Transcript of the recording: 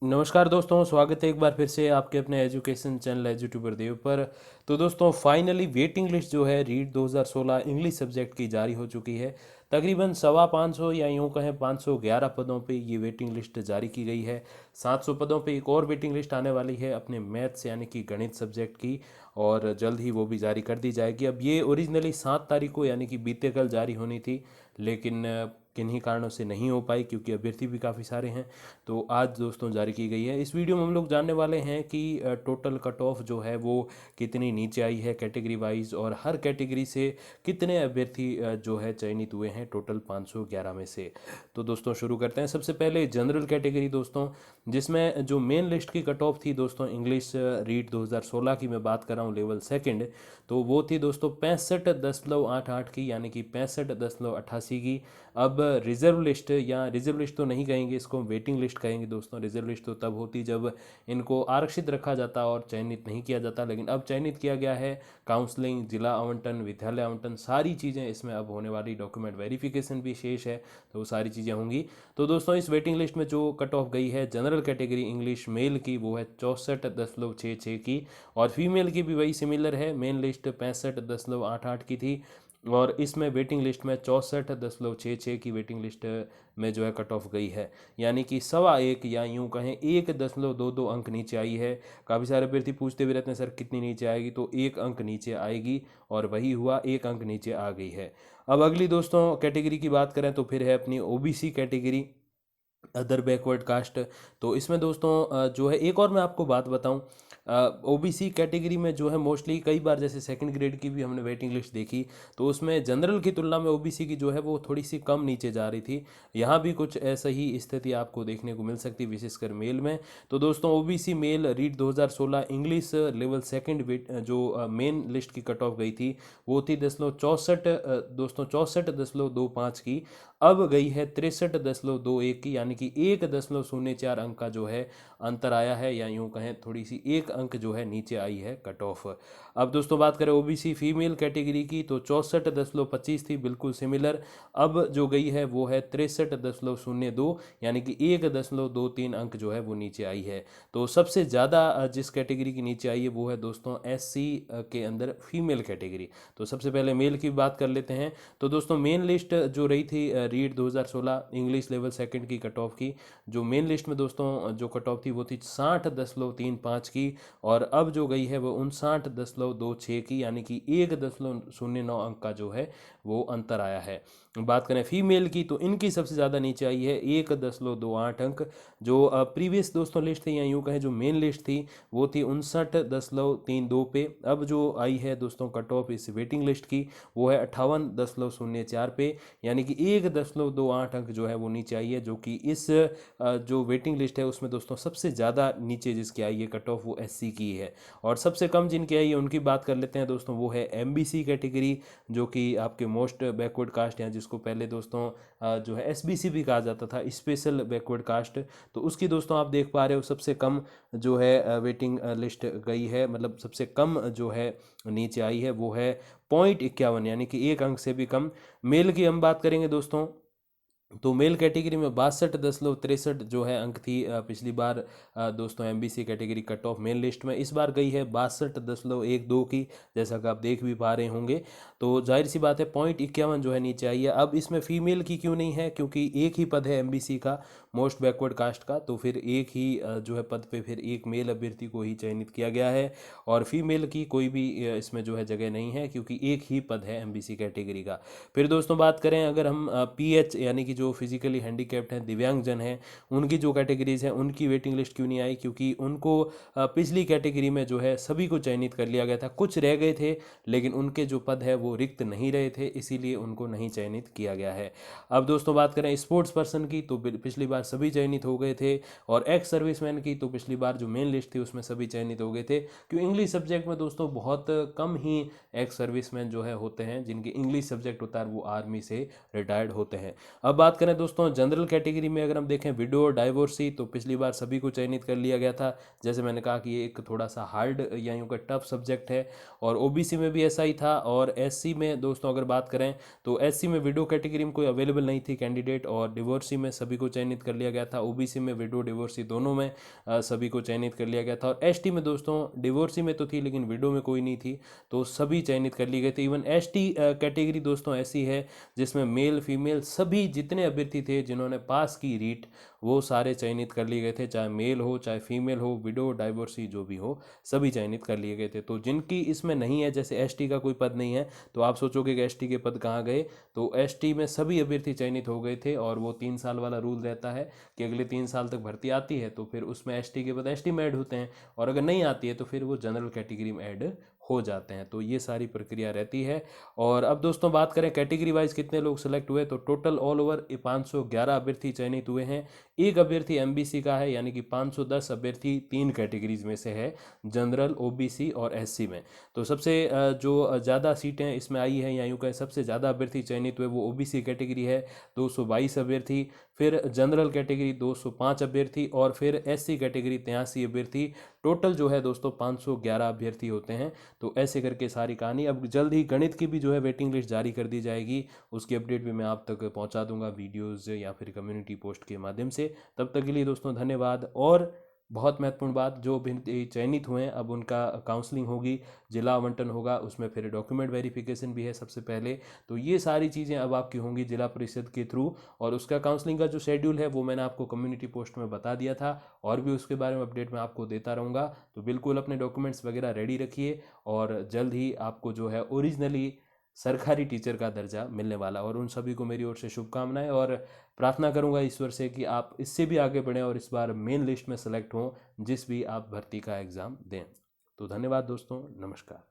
नमस्कार दोस्तों, स्वागत है एक बार फिर से आपके अपने एजुकेशन चैनल एजुट्यूबर देव पर। तो दोस्तों फाइनली वेटिंग लिस्ट जो है रीट 2016 इंग्लिश सब्जेक्ट की जारी हो चुकी है। तकरीबन 550 या यूँ कहें 511 पदों पे ये वेटिंग लिस्ट जारी की गई है। 700 पदों पे एक और वेटिंग लिस्ट आने वाली है अपने मैथ्स यानी कि गणित सब्जेक्ट की, और जल्द ही वो भी जारी कर दी जाएगी। अब ये ओरिजिनली 7 तारीख को यानी कि बीते कल जारी होनी थी, लेकिन किन्हीं कारणों से नहीं हो पाई क्योंकि अभ्यर्थी भी काफ़ी सारे हैं। तो आज दोस्तों जारी की गई है। इस वीडियो में हम लोग जानने वाले हैं कि टोटल कट ऑफ जो है वो कितनी नीचे आई है कैटेगरी वाइज, और हर कैटेगरी से कितने अभ्यर्थी जो है चयनित हुए हैं टोटल 511 में से। तो दोस्तों शुरू करते हैं। सबसे पहले जनरल कैटेगरी दोस्तों, जिसमें जो मेन लिस्ट की कट ऑफ थी दोस्तों इंग्लिश रीट 2016 की मैं बात कर रहा हूँ, लेवल सेकंड, तो वो थी दोस्तों 65.88 की, यानी कि 65.88 की। अब रिजर्व लिस्ट, या रिजर्व लिस्ट तो नहीं कहेंगे इसको, हम वेटिंग लिस्ट कहेंगे दोस्तों। रिजर्व लिस्ट तो तब होती जब इनको आरक्षित रखा जाता और चयनित नहीं किया जाता, लेकिन अब चयनित किया गया है। काउंसलिंग, जिला आवंटन, विद्यालय आवंटन, सारी चीज़ें इसमें अब होने वाली, डॉक्यूमेंट वेरिफिकेशन भी शेष है, तो वो सारी चीज़ें होंगी। तो दोस्तों इस वेटिंग लिस्ट में जो कट ऑफ गई है जनरल कैटेगरी इंग्लिश मेल की, वो है 64.66 की, और फीमेल की भी वही सिमिलर है। मेन लिस्ट 65.88 की थी, और इसमें वेटिंग लिस्ट में 64.66 की वेटिंग लिस्ट में जो है कट ऑफ गई है, यानी कि 1.25 या यूं कहें 1.22 अंक नीचे आई है। काफ़ी सारे अभ्यर्थी पूछते भी रहते हैं सर कितनी नीचे आएगी, तो 1 अंक नीचे आएगी, और वही हुआ, 1 अंक नीचे आ गई है। अब अगली दोस्तों कैटेगरी की बात करें तो फिर है अपनी OBC category, other backward caste. तो इसमें दोस्तों जो है एक और मैं आपको बात बताऊं, ओबीसी कैटेगरी में जो है मोस्टली कई बार जैसे सेकंड ग्रेड की भी हमने वेटिंग लिस्ट देखी, तो उसमें जनरल की तुलना में ओबीसी की जो है वो थोड़ी सी कम नीचे जा रही थी। यहाँ भी कुछ ऐसा ही स्थिति आपको देखने को मिल सकती है, विशेषकर मेल में। तो दोस्तों OBC male REET 2016 English level second जो मेन लिस्ट की कट ऑफ गई थी, वो थी 10.64 दोस्तों 64.25 की। अब गई है 63.21 की, यानी कि 1.04 अंक का जो है अंतर आया है, या यूं कहें थोड़ी सी 1 अंक जो है नीचे आई है कट ऑफ। अब दोस्तों बात करें ओबीसी फीमेल कैटेगरी की, तो 64.25 थी, बिल्कुल सिमिलर। अब जो गई है वो है 63.02, यानी कि 1.23 अंक जो है वो नीचे आई है। तो सबसे ज़्यादा जिस कैटेगरी की नीचे आई है वो है दोस्तों एससी के अंदर फीमेल कैटेगरी। तो सबसे पहले मेल की बात कर लेते हैं। तो दोस्तों मेन लिस्ट जो रही थी रीट 2016 इंग्लिश लेवल सेकंड की कट ऑफ की, जो मेन लिस्ट में दोस्तों जो कट ऑफ थी वो थी 60.35 की, और अब जो गई है वो 59.26 की, यानी कि 1.09 अंक का जो है वो अंतर आया है। बात करें फीमेल की, तो इनकी सबसे ज़्यादा नीचे आई है 1.28 अंक। जो प्रीवियस दोस्तों लिस्ट थी, या यूँ कहें जो मेन लिस्ट थी, वो थी 59.32 पे। अब जो आई है दोस्तों कट ऑफ इस वेटिंग लिस्ट की, वो है 58.04 पे, यानी कि 1.28 अंक जो है वो नीचे आई है, जो कि इस जो वेटिंग लिस्ट है उसमें दोस्तों सबसे ज़्यादा नीचे जिसकी आई है कट ऑफ वो एससी की है। और सबसे कम जिनकी आई है उनकी बात कर लेते हैं दोस्तों, वो है एमबीसी कैटेगरी, जो कि आपके मोस्ट बैकवर्ड कास्ट हैं, जिसको पहले दोस्तों जो है एसबीसी भी कहा जाता था, स्पेशल बैकवर्ड कास्ट। तो उसकी दोस्तों आप देख पा रहे हो सबसे कम जो है वेटिंग लिस्ट गई है, मतलब सबसे कम जो है नीचे आई है वो है 0.51, यानी कि 1 अंक से भी कम। मेल की हम बात करेंगे दोस्तों, तो मेल कैटेगरी में 62.63 जो है अंक थी पिछली बार दोस्तों MBC category cut off main list में। इस बार गई है 62.12 की, जैसा कि आप देख भी पा रहे होंगे। तो जाहिर सी बात है 0.51 जो है नीचे आई है। अब इसमें फीमेल की क्यों नहीं है, क्योंकि एक ही पद है एमबीसी का, मोस्ट बैकवर्ड कास्ट का, तो फिर एक ही जो है पद पे फिर एक मेल अभ्यर्थी को ही चयनित किया गया है, और फीमेल की कोई भी इसमें जो है जगह नहीं है, क्योंकि एक ही पद है एमबीसी कैटेगरी का। फिर दोस्तों बात करें अगर हम पीएच यानी कि जो फिजिकली हैंडीकैप्ड हैं, दिव्यांगजन हैं, उनकी जो कैटेगरीज हैं उनकी वेटिंग लिस्ट क्यों नहीं आई, क्योंकि उनको पिछली कैटेगरी में जो है सभी को चयनित कर लिया गया था। कुछ रह गए थे, लेकिन उनके जो पद है वो रिक्त नहीं रहे थे, इसीलिए उनको नहीं चयनित किया गया है। अब दोस्तों बात करें स्पोर्ट्स पर्सन की, तो पिछली बार सभी चयनित हो गए थे, और एक्स सर्विसमैन की, तो पिछली बार जो मेन लिस्ट थी उसमें सभी चयनित हो गए थे। क्यों, इंग्लिश सब्जेक्ट में दोस्तों बहुत कम ही एक्स सर्विसमैन जो है होते हैं जिनकी इंग्लिश सब्जेक्ट होता है, वो आर्मी से रिटायर्ड होते हैं। अब बात करें दोस्तों जनरल कैटेगरी में, अगर हम देखें विडो और डाइवोर्सी, तो पिछली बार सभी को चयनित कर लिया गया था। जैसे मैंने कहा कि ये एक थोड़ा सा हार्ड या यूँ का टफ सब्जेक्ट है, और ओबीसी में भी ऐसा ही था। और एससी में दोस्तों अगर बात करें, तो एससी में विडो कैटेगरी में कोई अवेलेबल नहीं थी कैंडिडेट, और डिवोर्सी में सभी को चयनित कर लिया गया था। ओबीसी में विडो डिवोर्सी दोनों में सभी को चयनित कर लिया गया था। और एसटी में दोस्तों डिवोर्सी में तो थी लेकिन विडो में कोई नहीं थी, तो सभी चयनित कर लिए गए थे। इवन एसटी कैटेगरी दोस्तों ऐसी है जिसमें मेल फीमेल सभी जितने अभ्यर्थी थे जिन्होंने पास की रीट वो सारे चयनित कर लिए गए थे, चाहे मेल हो चाहे फीमेल हो, विडो डाइवोर्सी जो भी हो सभी चयनित कर लिए गए थे। तो जिनकी इसमें नहीं है, जैसे एसटी का कोई पद नहीं है, तो आप सोचोगे कि एसटी के पद कहाँ गए, तो एसटी में सभी अभ्यर्थी चयनित हो गए थे। और वो 3 साल वाला रूल रहता है कि अगले 3 साल तक भर्ती आती है तो फिर उसमें एसटी के पद एसटी में ऐड होते हैं, और अगर नहीं आती है तो फिर वो जनरल कैटेगरी में ऐड हो जाते हैं। तो ये सारी प्रक्रिया रहती है। और अब दोस्तों बात करें कैटेगरी वाइज कितने लोग सेलेक्ट हुए, तो टोटल ऑल ओवर 511 अभ्यर्थी चयनित हुए हैं। एक अभ्यर्थी एमबीसी का है, यानी कि 510 अभ्यर्थी 3 कैटेगरीज में से है, जनरल, ओबीसी और एससी में। तो सबसे जो ज़्यादा सीटें इसमें आई हैं, या यूँ कहें सबसे ज़्यादा अभ्यर्थी चयनित हुए वो ओबीसी कैटेगरी है, 222 अभ्यर्थी। फिर जनरल कैटेगरी 205 अभ्यर्थी, और फिर एससी कैटेगरी 83 अभ्यर्थी। टोटल जो है दोस्तों 511 अभ्यर्थी होते हैं। तो ऐसे करके सारी कहानी। अब जल्द ही गणित की भी जो है वेटिंग लिस्ट जारी कर दी जाएगी, उसकी अपडेट भी मैं आप तक पहुंचा दूंगा वीडियोस या फिर कम्युनिटी पोस्ट के माध्यम से। तब तक के लिए दोस्तों धन्यवाद। और बहुत महत्वपूर्ण बात, जो भी चयनित हुए हैं अब उनका काउंसलिंग होगी, जिला आवंटन होगा, उसमें फिर डॉक्यूमेंट वेरिफिकेशन भी है सबसे पहले। तो ये सारी चीज़ें अब आपकी होंगी जिला परिषद के थ्रू, और उसका काउंसलिंग का जो शेड्यूल है वो मैंने आपको कम्युनिटी पोस्ट में बता दिया था, और भी उसके बारे में अपडेट मैं आपको देता रहूँगा। तो बिल्कुल अपने डॉक्यूमेंट्स वगैरह रेडी रखिए, और जल्द ही आपको जो है ओरिजिनली सरकारी टीचर का दर्जा मिलने वाला। और उन सभी को मेरी ओर से शुभकामनाएं, और प्रार्थना करूंगा ईश्वर से कि आप इससे भी आगे बढ़ें और इस बार मेन लिस्ट में सेलेक्ट हों जिस भी आप भर्ती का एग्ज़ाम दें। तो धन्यवाद दोस्तों, नमस्कार।